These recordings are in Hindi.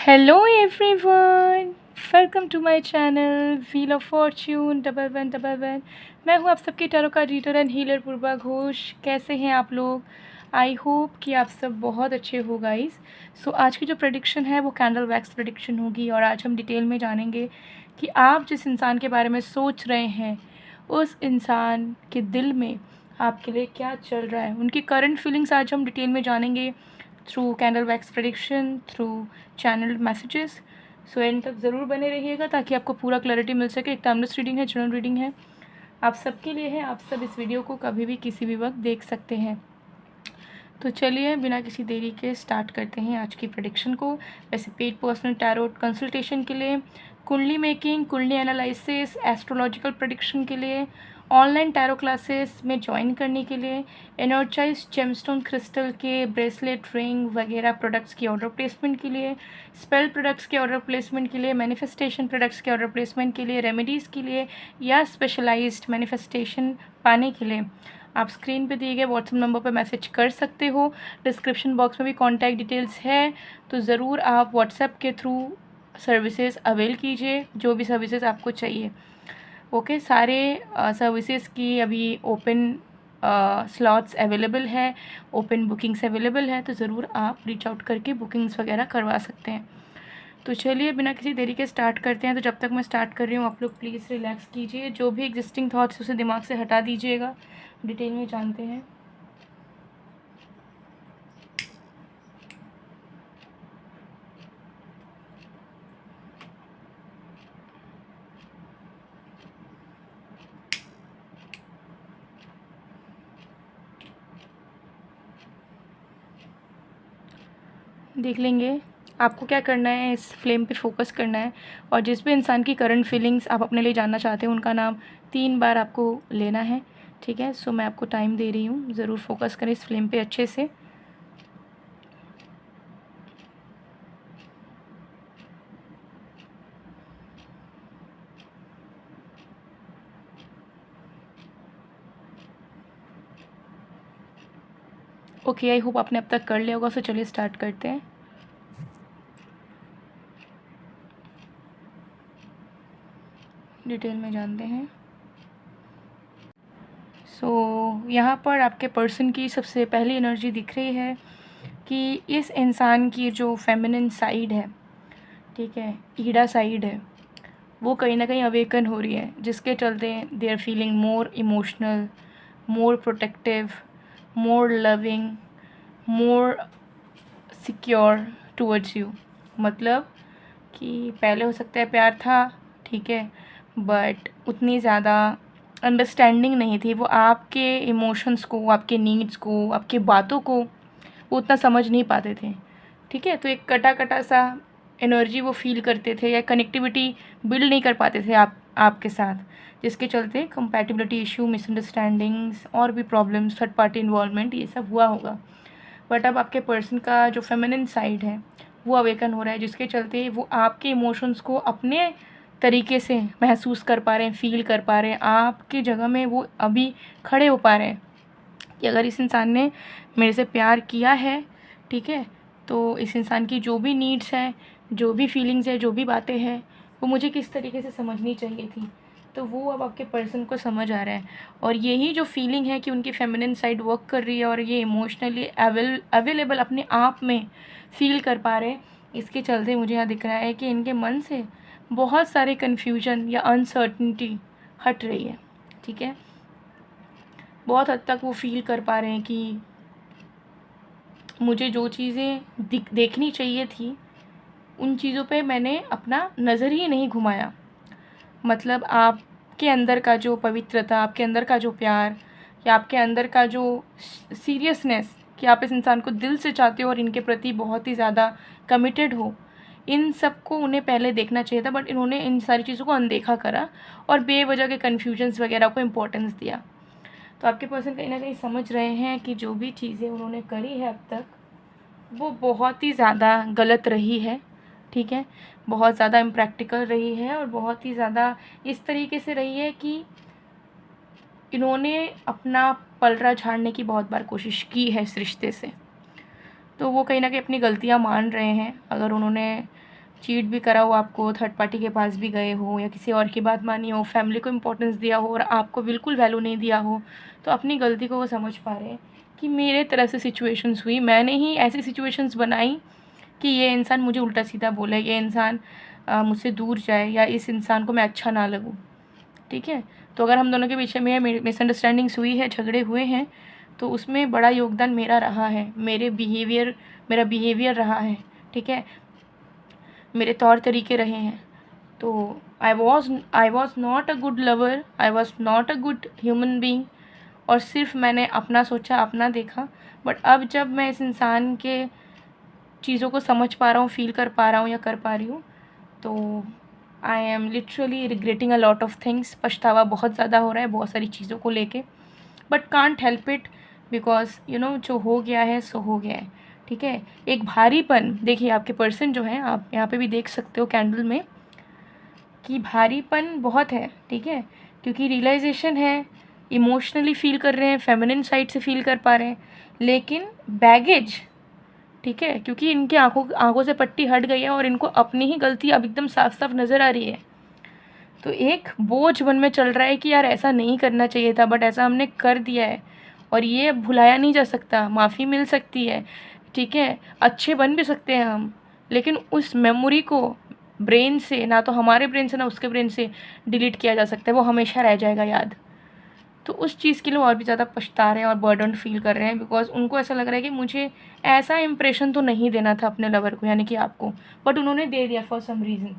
Hello everyone, welcome to my channel wheel of fortune 1111। मैं हूं आप सबकी टैरो का reader and healer Purva Ghosh. कैसे हैं आप लोग? आई होप कि आप सब बहुत अच्छे हो गाइस। सो आज की जो प्रेडिक्शन है वो कैंडल वैक्स प्रेडिक्शन होगी और आज हम डिटेल में जानेंगे कि आप जिस इंसान के बारे में सोच रहे हैं उस इंसान के दिल में आपके लिए क्या चल रहा है, उनकी करंट फीलिंग्स आज हम डिटेल में जानेंगे through candle wax prediction, through channel messages. So and तक ज़रूर बने रहिएगा ताकि आपको पूरा क्लैरिटी मिल सके। एक टाइमलेस रीडिंग है, जनरल रीडिंग है, आप सबके लिए है। आप सब इस वीडियो को कभी भी किसी भी वक्त देख सकते हैं। तो चलिए बिना किसी देरी के स्टार्ट करते हैं आज की प्रेडिक्शन को। वैसे पेड पर्सनल टैरोट कंसल्टेशन के लिए, कुंडली मेकिंग, कुंडली एनालिसिस, एस्ट्रोलॉजिकल प्रेडिक्शन के लिए, ऑनलाइन टैरो क्लासेस में ज्वाइन करने के लिए, एनर्जाइज जेमस्टोन क्रिस्टल के ब्रेसलेट, रिंग वगैरह प्रोडक्ट्स की ऑर्डर प्लेसमेंट के लिए, स्पेल प्रोडक्ट्स के ऑर्डर प्लेसमेंट के लिए, मैनिफेस्टेशन प्रोडक्ट्स के ऑर्डर प्लेसमेंट के लिए, रेमेडीज़ के लिए या स्पेशलाइज्ड मैनिफेस्टेशन पाने के लिए आप स्क्रीन पे दिए गए व्हाट्सएप नंबर पर मैसेज कर सकते हो। डिस्क्रिप्शन बॉक्स में भी कॉन्टैक्ट डिटेल्स है, तो ज़रूर आप व्हाट्सएप के थ्रू सर्विसेज अवेल कीजिए, जो भी सर्विसेज आपको चाहिए। ओके, सारे सर्विसेज की अभी ओपन स्लॉट्स अवेलेबल है, ओपन बुकिंग्स अवेलेबल है, तो ज़रूर आप रीच आउट करके बुकिंग्स वगैरह करवा सकते हैं। तो चलिए बिना किसी देरी के स्टार्ट करते हैं। तो जब तक मैं स्टार्ट कर रही हूँ आप लोग प्लीज़ रिलैक्स कीजिए, जो भी एग्जिस्टिंग थॉट्स उसे दिमाग से हटा दीजिएगा। डिटेल में जानते हैं। देख लेंगे आपको क्या करना है, इस फ्लेम पे फोकस करना है और जिस भी इंसान की करंट फीलिंग्स आप अपने लिए जानना चाहते हैं उनका नाम 3 बार आपको लेना है। ठीक है, सो मैं आपको टाइम दे रही हूँ, ज़रूर फोकस करें इस फ्लेम पे अच्छे से। ओके, आई होप आपने अब तक कर लिया होगा। सो चलिए स्टार्ट करते हैं। डिटेल में जानते हैं। सो यहाँ पर आपके पर्सन की सबसे पहली एनर्जी दिख रही है कि इस इंसान की जो फेमिनिन साइड है, ठीक है, ईड़ा साइड है, वो कहीं ना कहीं अवेकन हो रही है, जिसके चलते they are feeling more emotional, more protective, more loving, more secure towards you. मतलब कि पहले हो सकता है प्यार था, ठीक है, बट उतनी ज़्यादा अंडरस्टैंडिंग नहीं थी। वो आपके इमोशंस को, आपके नीड्स को, आपकी बातों को वो उतना समझ नहीं पाते थे। ठीक है, तो एक कटा कटा सा एनर्जी वो फील करते थे या कनेक्टिविटी बिल्ड नहीं कर पाते थे आपके साथ, जिसके चलते कंपैटिबिलिटी इशू, मिसअंडरस्टैंडिंग्स और भी प्रॉब्लम्स, थर्ड पार्टी इन्वॉल्वमेंट, ये सब हुआ होगा। बट अब आपके पर्सन का जो फेमिनिन साइड है वो अवेकन हो रहा है, जिसके चलते वो आपके इमोशंस को अपने तरीके से महसूस कर पा रहे हैं, फील कर पा रहे हैं। आपकी जगह में वो अभी खड़े हो पा रहे हैं कि अगर इस इंसान ने मेरे से प्यार किया है, ठीक है, तो इस इंसान की जो भी नीड्स हैं, जो भी फीलिंग्स है, जो भी बातें हैं, वो मुझे किस तरीके से समझनी चाहिए थी। तो वो अब आपके पर्सन को समझ आ रहा है और यही जो फीलिंग है कि उनकी फेमिनिन साइड वर्क कर रही है और ये इमोशनली अवेलेबल अपने आप में फील कर पा रहे हैं, इसके चलते मुझे यहाँ दिख रहा है कि इनके मन से बहुत सारे कन्फ्यूजन या अनसर्टनिटी हट रही है। ठीक है, बहुत हद तक वो फील कर पा रहे हैं कि मुझे जो चीज़ें देखनी चाहिए थी उन चीज़ों पे मैंने अपना नज़र ही नहीं घुमाया। मतलब आपके अंदर का जो पवित्रता, आपके अंदर का जो प्यार या आपके अंदर का जो सीरियसनेस कि आप इस इंसान को दिल से चाहते हो और इनके प्रति बहुत ही ज़्यादा कमिटेड हो, इन सब को उन्हें पहले देखना चाहिए था, बट इन्होंने इन सारी चीज़ों को अनदेखा करा और बेवजह के कन्फ्यूजन्स वगैरह को इम्पोर्टेंस दिया। तो आपके पर्सन कहीं ना कहीं समझ रहे हैं कि जो भी चीज़ें उन्होंने करी है अब तक वो बहुत ही ज़्यादा गलत रही है। ठीक है, बहुत ज़्यादा इम्प्रैक्टिकल रही है और बहुत ही ज़्यादा इस तरीके से रही है कि इन्होंने अपना पलड़ा झाड़ने की बहुत बार कोशिश की है इस रिश्ते से। तो वो कहीं ना कहीं अपनी गलतियाँ मान रहे हैं। अगर उन्होंने चीट भी करा हो आपको, थर्ड पार्टी के पास भी गए हो, या किसी और की बात मानी हो, फैमिली को इम्पोर्टेंस दिया हो और आपको बिल्कुल वैल्यू नहीं दिया हो, तो अपनी गलती को वो समझ पा रहे हैं कि मेरे तरफ से सिचुएशंस हुई, मैंने ही ऐसी सिचुएशंस बनाई कि ये इंसान मुझे उल्टा सीधा बोले, ये इंसान मुझसे दूर जाए, या इस इंसान को मैं अच्छा ना लगूँ। ठीक है, तो अगर हम दोनों के बीच में मिसअंडरस्टैंडिंग्स हुई है, झगड़े हुए हैं, तो उसमें बड़ा योगदान मेरा रहा है, मेरा बिहेवियर रहा है। ठीक है, मेरे तौर तरीके रहे हैं। तो I was not a good lover, I was not a good human being, और सिर्फ मैंने अपना सोचा, अपना देखा। बट अब जब मैं इस इंसान के चीज़ों को समझ पा रहा हूँ, फील कर पा रहा हूँ या कर पा रही हूँ, तो I am literally regretting a lot of things. पछतावा बहुत ज़्यादा हो रहा है बहुत सारी चीज़ों को लेके, but can't help it, because जो हो गया है सो हो गया है। ठीक है, एक भारीपन देखिए आपके पर्सन जो है, आप यहाँ पे भी देख सकते हो कैंडल में, कि भारीपन बहुत है। ठीक है, क्योंकि रियलाइजेशन है, इमोशनली फील कर रहे हैं, फेमिनिन साइड से फील कर पा रहे हैं, लेकिन बैगेज, ठीक है, क्योंकि इनकी आंखों से पट्टी हट गई है और इनको अपनी ही गलती अब एकदम साफ साफ नज़र आ रही है। तो एक बोझ मन में चल रहा है कि यार ऐसा नहीं करना चाहिए था, बट ऐसा हमने कर दिया है और ये भुलाया नहीं जा सकता। माफ़ी मिल सकती है, ठीक है, अच्छे बन भी सकते हैं हम, लेकिन उस मेमोरी को ब्रेन से, ना तो हमारे ब्रेन से ना उसके ब्रेन से डिलीट किया जा सकता है, वो हमेशा रह जाएगा याद। तो उस चीज़ के लिए और भी ज़्यादा पछता रहे हैं और बर्डन फील कर रहे हैं, बिकॉज उनको ऐसा लग रहा है कि मुझे ऐसा इंप्रेशन तो नहीं देना था अपने लवर को, यानी कि आपको, बट उन्होंने दे दिया फॉर सम रीज़न।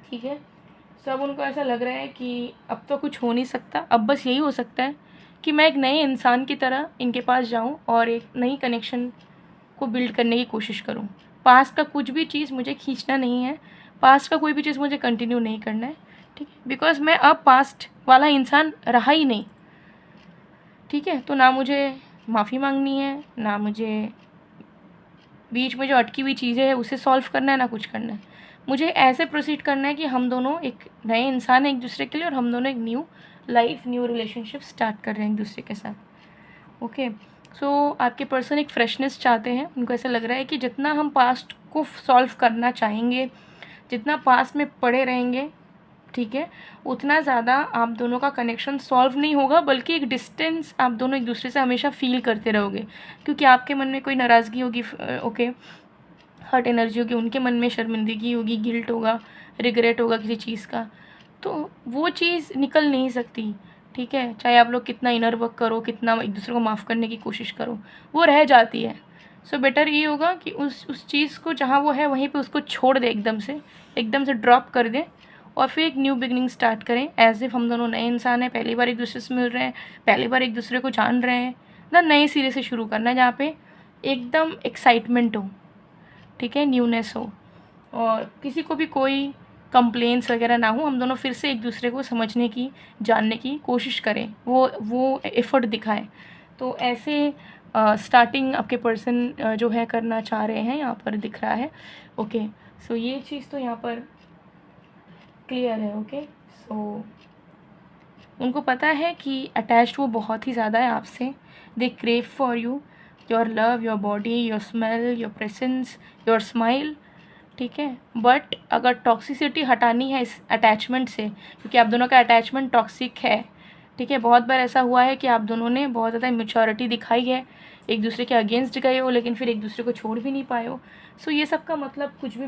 ठीक है, सब उनको ऐसा लग रहा है कि अब तो कुछ हो नहीं सकता, अब बस यही हो सकता है कि मैं एक नए इंसान की तरह इनके पास जाऊं और एक नई कनेक्शन को बिल्ड करने की कोशिश करूं। पास्ट का कुछ भी चीज़ मुझे खींचना नहीं है, पास्ट का कोई भी चीज़ मुझे कंटिन्यू नहीं करना है। ठीक है, बिकॉज मैं अब पास्ट वाला इंसान रहा ही नहीं। ठीक है, तो ना मुझे माफ़ी मांगनी है, ना मुझे बीच में जो अटकी हुई चीज़ें हैं उसे सॉल्व करना है, ना कुछ करना है। मुझे ऐसे प्रोसीड करना है कि हम दोनों एक नए इंसान हैं एक दूसरे के लिए, और हम दोनों एक new life, new relationship start कर रहे हैं एक दूसरे के साथ। ओके, सो आपके पर्सन एक फ्रेशनेस चाहते हैं। उनको ऐसा लग रहा है कि जितना हम पास्ट को सॉल्व करना चाहेंगे, जितना पास्ट में पड़े रहेंगे, ठीक है, उतना ज़्यादा आप दोनों का कनेक्शन सॉल्व नहीं होगा, बल्कि एक डिस्टेंस आप दोनों एक दूसरे से हमेशा फील करते रहोगे, क्योंकि आपके मन में कोई नाराज़गी होगी, ओके, हर्ट एनर्जी होगी, उनके मन में शर्मिंदगी होगी, गिल्ट होगा, रिग्रेट होगा किसी चीज़ का, तो वो चीज़ निकल नहीं सकती। ठीक है, चाहे आप लोग कितना इनर वर्क करो, कितना एक दूसरे को माफ़ करने की कोशिश करो, वो रह जाती है। सो बेटर ये होगा कि उस चीज़ को जहाँ वो है वहीं पे उसको छोड़ दे, एकदम से ड्रॉप कर दें, और फिर एक न्यू बिगनिंग स्टार्ट करें, एज इफ़ हम दोनों नए इंसान हैं, पहली बार एक दूसरे से मिल रहे हैं, पहली बार एक दूसरे को जान रहे हैं ना, नए सिरे से शुरू करना है जहाँ पे एकदम एक्साइटमेंट हो, ठीक है, न्यूनेस हो, और किसी को भी कोई कंप्लेंट्स वगैरह ना हो। हम दोनों फिर से एक दूसरे को समझने की, जानने की कोशिश करें, वो एफ़र्ट दिखाएं। तो ऐसे स्टार्टिंग आपके पर्सन जो है करना चाह रहे हैं, यहाँ पर दिख रहा है। ओके, सो ये चीज़ तो यहाँ पर क्लियर है। ओके, सो उनको पता है कि अटैच्ड वो बहुत ही ज़्यादा है आपसे। They crave for you, your love, your body, your smell, your presence, your smile. ठीक है, बट अगर टॉक्सिसिटी हटानी है इस अटैचमेंट से, क्योंकि आप दोनों का अटैचमेंट टॉक्सिक है, ठीक है, बहुत बार ऐसा हुआ है कि आप दोनों ने बहुत ज़्यादा इमेच्योरिटी दिखाई है, एक दूसरे के अगेंस्ट गए हो, लेकिन फिर एक दूसरे को छोड़ भी नहीं पाए हो। सो ये सब का मतलब कुछ भी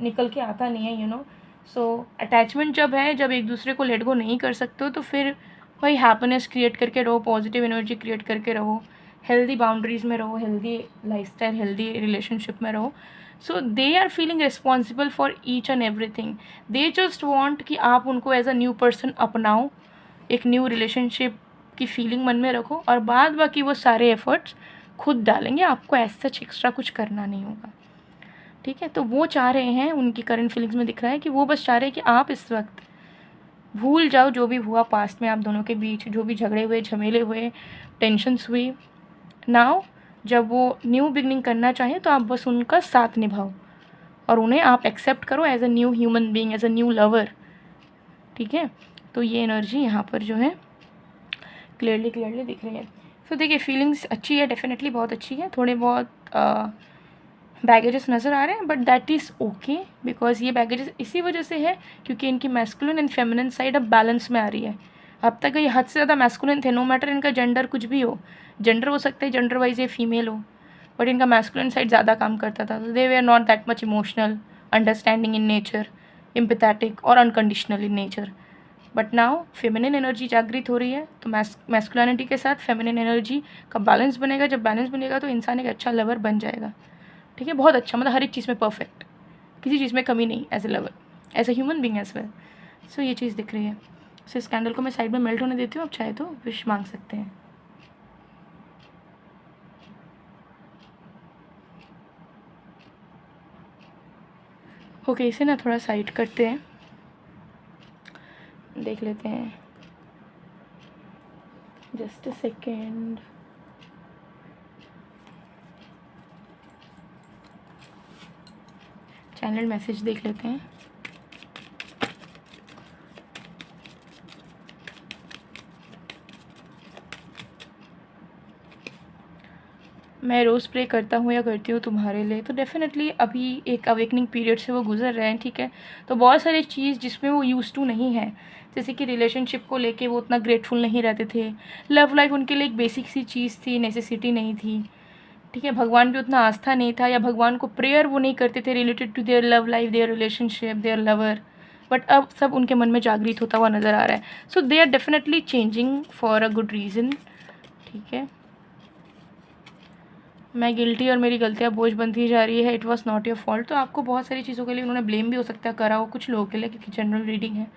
निकल के आता नहीं है, सो अटैचमेंट जब है, जब एक दूसरे को लेट गो नहीं कर सकते हो, तो फिर वही हैप्पीनेस क्रिएट करके रहो, पॉजिटिव एनर्जी क्रिएट करके रहो, हेल्दी बाउंड्रीज़ में रहो, हेल्दी लाइफस्टाइल, हेल्दी रिलेशनशिप में रहो। So they are feeling responsible for each and everything. They just want कि आप उनको एज अ न्यू पर्सन अपनाओ, एक न्यू रिलेशनशिप की फीलिंग मन में रखो, और बाद बाकी वो सारे एफर्ट्स खुद डालेंगे, आपको ऐसा सच एक्स्ट्रा कुछ करना नहीं होगा। ठीक है, तो वो चाह रहे हैं, उनकी करंट फीलिंग्स में दिख रहा है कि वो बस चाह रहे हैं कि आप इस वक्त भूल जाओ जो भी हुआ पास्ट में आप दोनों के बीच, जो भी झगड़े हुए, झमेले हुए, टेंशन्स हुई। नाउ जब वो न्यू बिगनिंग करना चाहें, तो आप बस उनका साथ निभाओ और उन्हें आप एक्सेप्ट करो as a new human being, as a new lover. ठीक है, तो ये एनर्जी यहाँ पर जो है क्लियरली दिख रही है। तो देखिए फीलिंग्स अच्छी है, डेफिनेटली बहुत अच्छी है। थोड़े बहुत बैगेजेस नज़र आ रहे हैं, but that is okay, because ये बैगेजेस इसी वजह से है क्योंकि इनकी मैस्कुलिन एंड फेमिनिन साइड अब बैलेंस में आ रही है। अब तक ये हद से ज़्यादा मैस्कुलिन थे, नो मैटर इनका जेंडर कुछ भी हो, जेंडर हो सकता है जेंडर वाइज ये फीमेल हो, बट इनका मैस्कुलिन साइड ज़्यादा काम करता था। They way are not that much emotional, understanding in nature, empathetic और unconditional in nature. But now feminine energy जागृत हो रही है, तो मैस्कुलिनिटी के साथ फेमिनिन एनर्जी का बैलेंस बनेगा। जब बैलेंस बनेगा तो इंसान एक अच्छा लवर बन जाएगा। ठीक है, बहुत अच्छा, मतलब हर एक चीज़ में परफेक्ट, किसी चीज़ में कमी नहीं, as a lover, as a human being as well. So ये चीज़ दिख रही है। सो इस कैंडल को मैं साइड में मेल्ट होने देती हूँ, आप चाहे तो विश मांग सकते हैं। ओके, इसे ना थोड़ा साइड करते हैं, देख लेते हैं। Just a second. Channel message देख लेते हैं। मैं रोज़ प्रे करता हूँ या करती हूँ तुम्हारे लिए, तो डेफ़िनेटली अभी एक अवेकनिंग पीरियड से वो गुजर रहे हैं। ठीक है, तो बहुत सारी चीज़ जिसमें वो यूज़ टू नहीं है, जैसे कि रिलेशनशिप को लेके वो उतना ग्रेटफुल नहीं रहते थे। लव लाइफ उनके लिए एक बेसिक सी चीज़ थी, नेसेसिटी नहीं थी। ठीक है, भगवान पे उतना आस्था नहीं था, या भगवान को प्रेयर वो नहीं करते थे related to their love life, their relationship, their lover. But अब सब उनके मन में जागृत होता हुआ नज़र आ रहा है। So they are definitely changing for a good reason. ठीक है, मैं गिल्टी और मेरी गलतियाँ बोझ बनती जा रही है, it was not your fault. तो आपको बहुत सारी चीज़ों के लिए उन्होंने ब्लेम भी हो सकता है करा हो कुछ लोगों के लिए, क्योंकि जनरल रीडिंग है।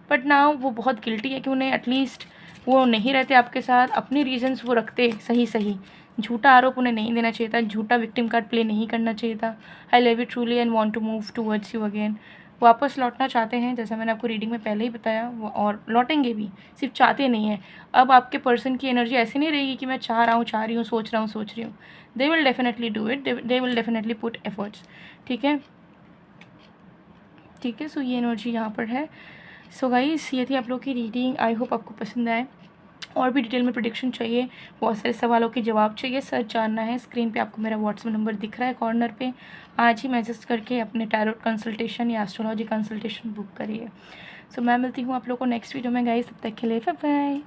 बट नाउ वो बहुत गिल्टी है कि उन्हें एटलीस्ट वो नहीं रहते आपके साथ, अपने रीजंस वो रखते सही सही। झूठा आरोप उन्हें नहीं देना चाहिए था, झूठा विक्टिम कार्ड प्ले नहीं करना चाहिए था। I love you truly and want to move towards you again. वापस लौटना चाहते हैं, जैसा मैंने आपको रीडिंग में पहले ही बताया, और लौटेंगे भी, सिर्फ चाहते नहीं हैं। अब आपके पर्सन की एनर्जी ऐसी नहीं रहेगी कि मैं चाह रहा हूँ, चाह रही हूँ, सोच रहा हूँ, सोच रही हूँ। They will definitely do it, they will definitely put efforts. ठीक है, ठीक है। सो ये एनर्जी यहाँ पर है। सो गाइस, ये थी आप लोग की रीडिंग। आई होप आपको पसंद आए। और भी डिटेल में प्रेडिक्शन चाहिए, बहुत सारे सवालों के जवाब चाहिए, सच जानना है, स्क्रीन पे आपको मेरा व्हाट्सएप नंबर दिख रहा है कॉर्नर पे। आज ही मैसेज करके अपने टैरोट कंसल्टेशन या एस्ट्रोलॉजी कंसल्टेशन बुक करिए। सो मैं मिलती हूँ आप लोग को नेक्स्ट वीडियो में गाइस, तब तक के लिए बाय बाय।